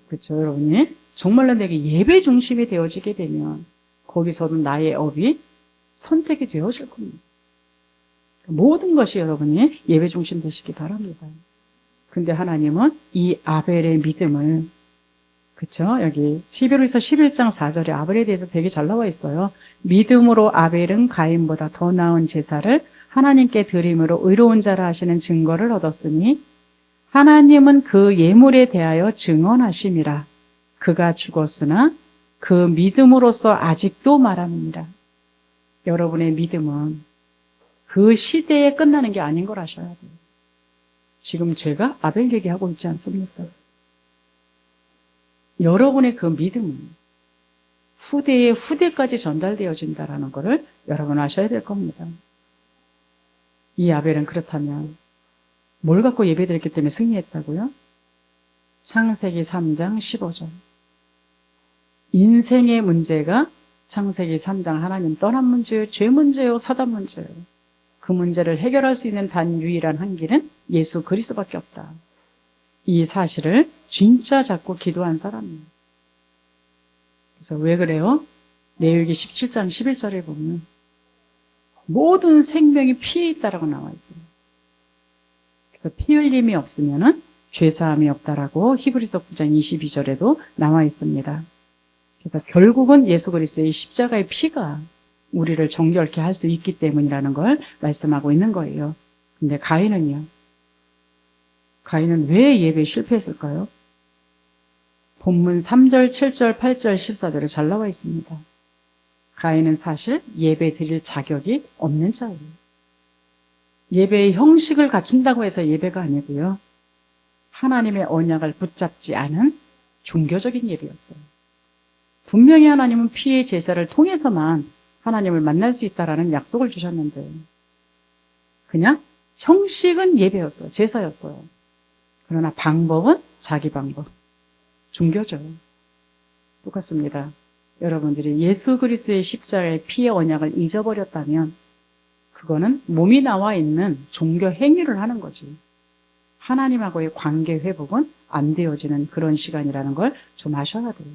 그렇죠, 여러분이? 정말로 내게 예배 중심이 되어지게 되면 거기서는 나의 업이 선택이 되어질 겁니다. 모든 것이 여러분이 예배 중심 되시기 바랍니다. 근데 하나님은 이 아벨의 믿음을 그렇죠? 여기 히브리서 11장 4절에 아벨에 대해서 되게 잘 나와 있어요. 믿음으로 아벨은 가인보다 더 나은 제사를 하나님께 드림으로 의로운 자라 하시는 증거를 얻었으니 하나님은 그 예물에 대하여 증언하심이라. 그가 죽었으나 그 믿음으로써 아직도 말함이니라. 여러분의 믿음은 그 시대에 끝나는 게 아닌 걸 아셔야 돼요. 지금 제가 아벨 얘기하고 있지 않습니까? 여러분의 그 믿음은 후대에 후대까지 전달되어진다라는 것을 여러분 아셔야 될 겁니다. 이 아벨은 그렇다면 뭘 갖고 예배드렸기 때문에 승리했다고요? 창세기 3장 15절. 인생의 문제가 창세기 3장 하나님 떠난 문제요, 죄 문제요, 사단 문제요. 그 문제를 해결할 수 있는 단 유일한 한 길은 예수 그리스도밖에 없다. 이 사실을 진짜 잡고 기도한 사람이에요. 그래서 왜 그래요? 레위기 17장 11절에 보면 모든 생명이 피에 있다라고 나와 있어요. 그래서 피 흘림이 없으면은 죄사함이 없다라고 히브리서 9장 22절에도 나와 있습니다. 그래서 결국은 예수 그리스도의 십자가의 피가 우리를 정결케 할 수 있기 때문이라는 걸 말씀하고 있는 거예요. 근데 가인은요? 가인은 왜 예배에 실패했을까요? 본문 3절, 7절, 8절, 14절에 잘 나와 있습니다. 가인은 사실 예배 드릴 자격이 없는 자예요. 예배의 형식을 갖춘다고 해서 예배가 아니고요. 하나님의 언약을 붙잡지 않은 종교적인 예배였어요. 분명히 하나님은 피의 제사를 통해서만 하나님을 만날 수 있다라는 약속을 주셨는데 그냥 형식은 예배였어요. 제사였어요. 그러나 방법은 자기 방법. 종교죠. 똑같습니다. 여러분들이 예수 그리스도의 십자가의 피의 언약을 잊어버렸다면 그거는 몸이 나와 있는 종교 행위를 하는 거지. 하나님하고의 관계 회복은 안 되어지는 그런 시간이라는 걸 좀 아셔야 돼요.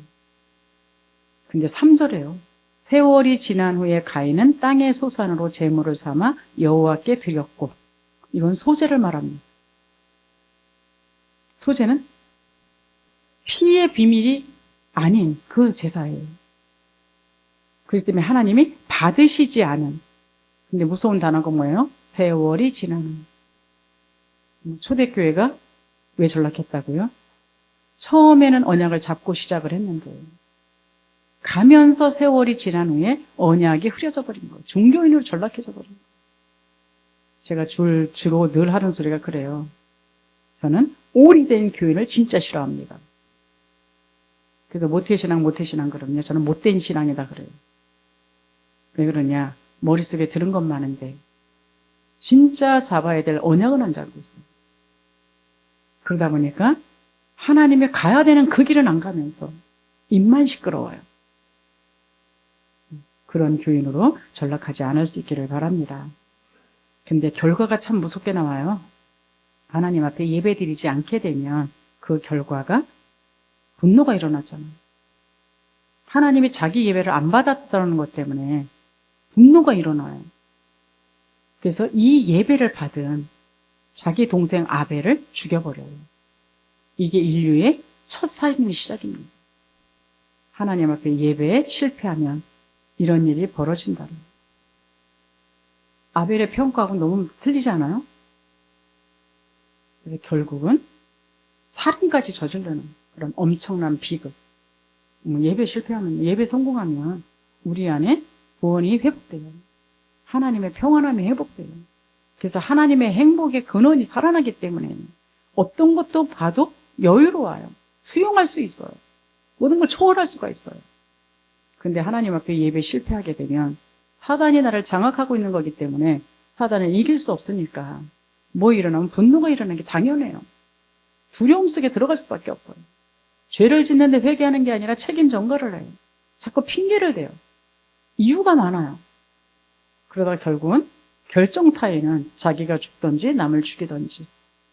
근데 3절에요. 세월이 지난 후에 가인은 땅의 소산으로 제물을 삼아 여호와께 드렸고, 이건 소제를 말합니다. 소제는 피의 비밀이 아닌 그 제사예요. 그렇기 때문에 하나님이 받으시지 않은, 근데 무서운 단어가 뭐예요? 세월이 지나는. 초대교회가 왜 전락했다고요? 처음에는 언약을 잡고 시작을 했는데 가면서 세월이 지난 후에 언약이 흐려져 버린 거예요. 종교인으로 전락해져 버린 거예요. 제가 주로 늘 하는 소리가 그래요. 저는 오래된 교인을 진짜 싫어합니다. 그래서 모태신앙 그러면요. 저는 못된 신앙이다 그래요. 왜 그러냐? 머릿속에 들은 건 많은데 진짜 잡아야 될 언약은 안 잡고 있어요. 그러다 보니까 하나님이 가야 되는 그 길은 안 가면서 입만 시끄러워요. 그런 교인으로 전락하지 않을 수 있기를 바랍니다. 근데 결과가 참 무섭게 나와요. 하나님 앞에 예배드리지 않게 되면 그 결과가 분노가 일어나잖아요. 하나님이 자기 예배를 안 받았다는 것 때문에 분노가 일어나요. 그래서 이 예배를 받은 자기 동생 아벨을 죽여버려요. 이게 인류의 첫 살인의 시작입니다. 하나님 앞에 예배에 실패하면 이런 일이 벌어진다는 거예요. 아벨의 평가하고 너무 틀리지 않아요? 그래서 결국은 살인까지 저지르는 그런 엄청난 비극. 예배 실패하면, 예배 성공하면 우리 안에 구원이 회복돼요. 하나님의 평안함이 회복돼요. 그래서 하나님의 행복의 근원이 살아나기 때문에 어떤 것도 봐도 여유로워요. 수용할 수 있어요. 모든 걸 초월할 수가 있어요. 근데 하나님 앞에 예배 실패하게 되면 사단이 나를 장악하고 있는 거기 때문에 사단을 이길 수 없으니까 뭐 일어나면 분노가 일어나는 게 당연해요. 두려움 속에 들어갈 수밖에 없어요. 죄를 짓는데 회개하는 게 아니라 책임 전가를 해요. 자꾸 핑계를 대요. 이유가 많아요. 그러다 결국은 결정타에는 자기가 죽든지 남을 죽이든지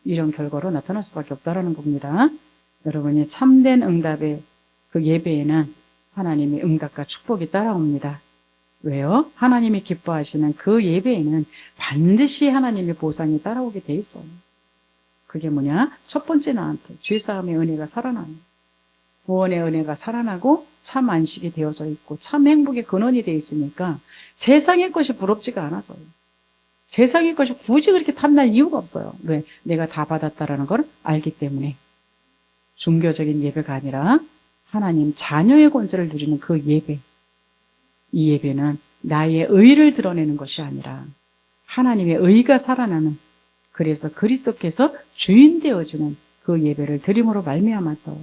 이런 결과로 나타날 수밖에 없다는 겁니다. 여러분이 참된 응답의 그 예배에는 하나님의 응답과 축복이 따라옵니다. 왜요? 하나님이 기뻐하시는 그 예배에는 반드시 하나님의 보상이 따라오게 돼 있어요. 그게 뭐냐? 첫 번째 나한테 죄사함의 은혜가 살아나요. 구원의 은혜가 살아나고 참 안식이 되어져 있고 참 행복의 근원이 되어 있으니까 세상의 것이 부럽지가 않아서요. 세상의 것이 굳이 그렇게 탐날 이유가 없어요. 왜? 내가 다 받았다라는 걸 알기 때문에. 종교적인 예배가 아니라 하나님 자녀의 권세를 누리는 그 예배. 이 예배는 나의 의를 드러내는 것이 아니라 하나님의 의가 살아나는, 그래서 그리스도께서 주인 되어지는 그 예배를 드림으로 말미암아서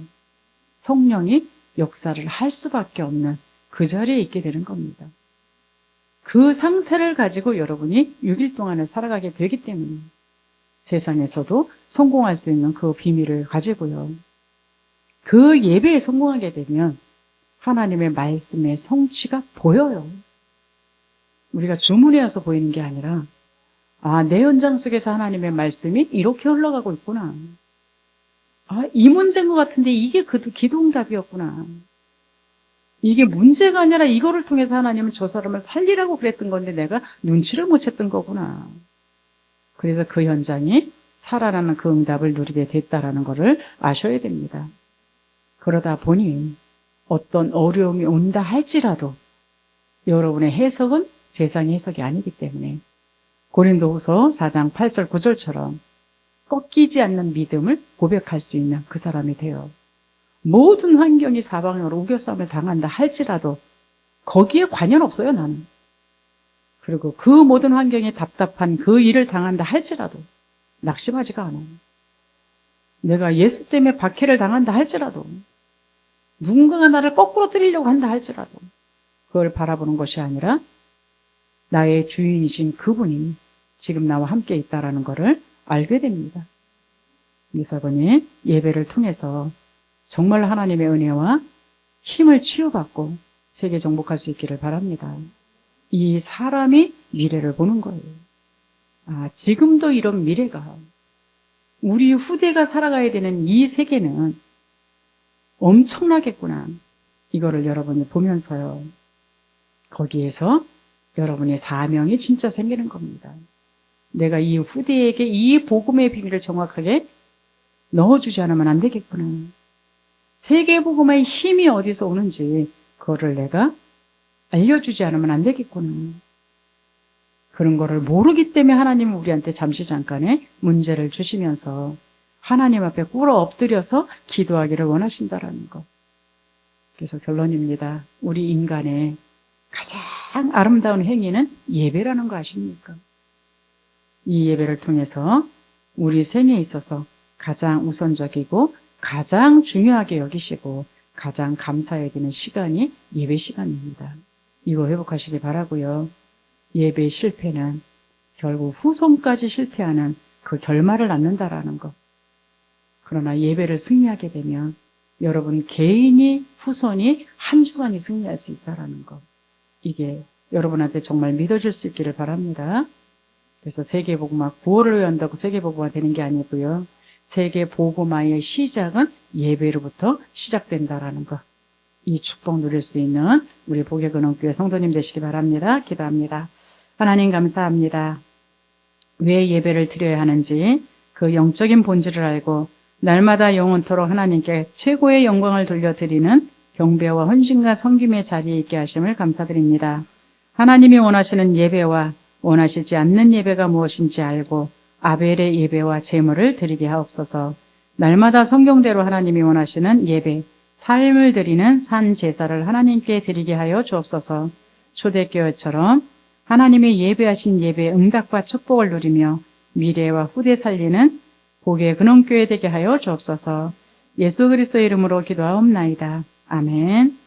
성령이 역사를 할 수밖에 없는 그 자리에 있게 되는 겁니다. 그 상태를 가지고 여러분이 6일 동안을 살아가게 되기 때문에 세상에서도 성공할 수 있는 그 비밀을 가지고요. 그 예배에 성공하게 되면 하나님의 말씀의 성취가 보여요. 우리가 주문해 와서 보이는 게 아니라 내 현장 속에서 하나님의 말씀이 이렇게 흘러가고 있구나. 이 문제인 것 같은데 이게 그 기도응답이었구나. 이게 문제가 아니라 이거를 통해서 하나님은 저 사람을 살리라고 그랬던 건데 내가 눈치를 못 챘던 거구나. 그래서 그 현장이 살아나는 그 응답을 누리게 됐다라는 것을 아셔야 됩니다. 그러다 보니 어떤 어려움이 온다 할지라도 여러분의 해석은 세상의 해석이 아니기 때문에 고린도후서 4장 8절 9절처럼 꺾이지 않는 믿음을 고백할 수 있는 그 사람이 돼요. 모든 환경이 사방으로 우겨싸움을 당한다 할지라도 거기에 관여는 없어요, 나는. 그리고 그 모든 환경이 답답한 그 일을 당한다 할지라도 낙심하지가 않아요. 내가 예수 때문에 박해를 당한다 할지라도 누군가가 나를 거꾸로 때리려고 한다 할지라도 그걸 바라보는 것이 아니라 나의 주인이신 그분이 지금 나와 함께 있다라는 것을 알게 됩니다. 미사번이 예배를 통해서 정말 하나님의 은혜와 힘을 치유받고 세계 정복할 수 있기를 바랍니다. 이 사람이 미래를 보는 거예요. 지금도 이런 미래가 우리 후대가 살아가야 되는 이 세계는 엄청나겠구나. 이거를 여러분이 보면서요. 거기에서 여러분의 사명이 진짜 생기는 겁니다. 내가 이 후대에게 이 복음의 비밀을 정확하게 넣어주지 않으면 안 되겠구나. 세계 복음의 힘이 어디서 오는지 그거를 내가 알려주지 않으면 안 되겠구나. 그런 거를 모르기 때문에 하나님은 우리한테 잠시 잠깐의 문제를 주시면서 하나님 앞에 꿇어 엎드려서 기도하기를 원하신다라는 것. 그래서 결론입니다. 우리 인간의 가장 아름다운 행위는 예배라는 거 아십니까? 이 예배를 통해서 우리 생에 있어서 가장 우선적이고 가장 중요하게 여기시고 가장 감사 여기는 시간이 예배 시간입니다. 이거 회복하시기 바라고요. 예배의 실패는 결국 후손까지 실패하는 그 결말을 낳는다라는 것. 그러나 예배를 승리하게 되면 여러분 개인이 후손이 한 주간이 승리할 수 있다라는 것. 이게 여러분한테 정말 믿어질 수 있기를 바랍니다. 그래서 세계복음화 구호를 외운다고 세계복음화 되는 게 아니고요. 세계복음화의 시작은 예배로부터 시작된다라는 것. 이 축복 누릴 수 있는 우리 복의근원교회 성도님 되시기 바랍니다. 기도합니다. 하나님 감사합니다. 왜 예배를 드려야 하는지 그 영적인 본질을 알고 날마다 영원토록 하나님께 최고의 영광을 돌려드리는 경배와 헌신과 섬김의 자리에 있게 하심을 감사드립니다. 하나님이 원하시는 예배와 원하시지 않는 예배가 무엇인지 알고 아벨의 예배와 제물을 드리게 하옵소서. 날마다 성경대로 하나님이 원하시는 예배, 삶을 드리는 산 제사를 하나님께 드리게 하여 주옵소서. 초대교회처럼 하나님의 예배하신 예배의 응답과 축복을 누리며 미래와 후대 살리는 복의 근원교회 되게 하여 주옵소서. 예수 그리스도의 이름으로 기도하옵나이다. 아멘.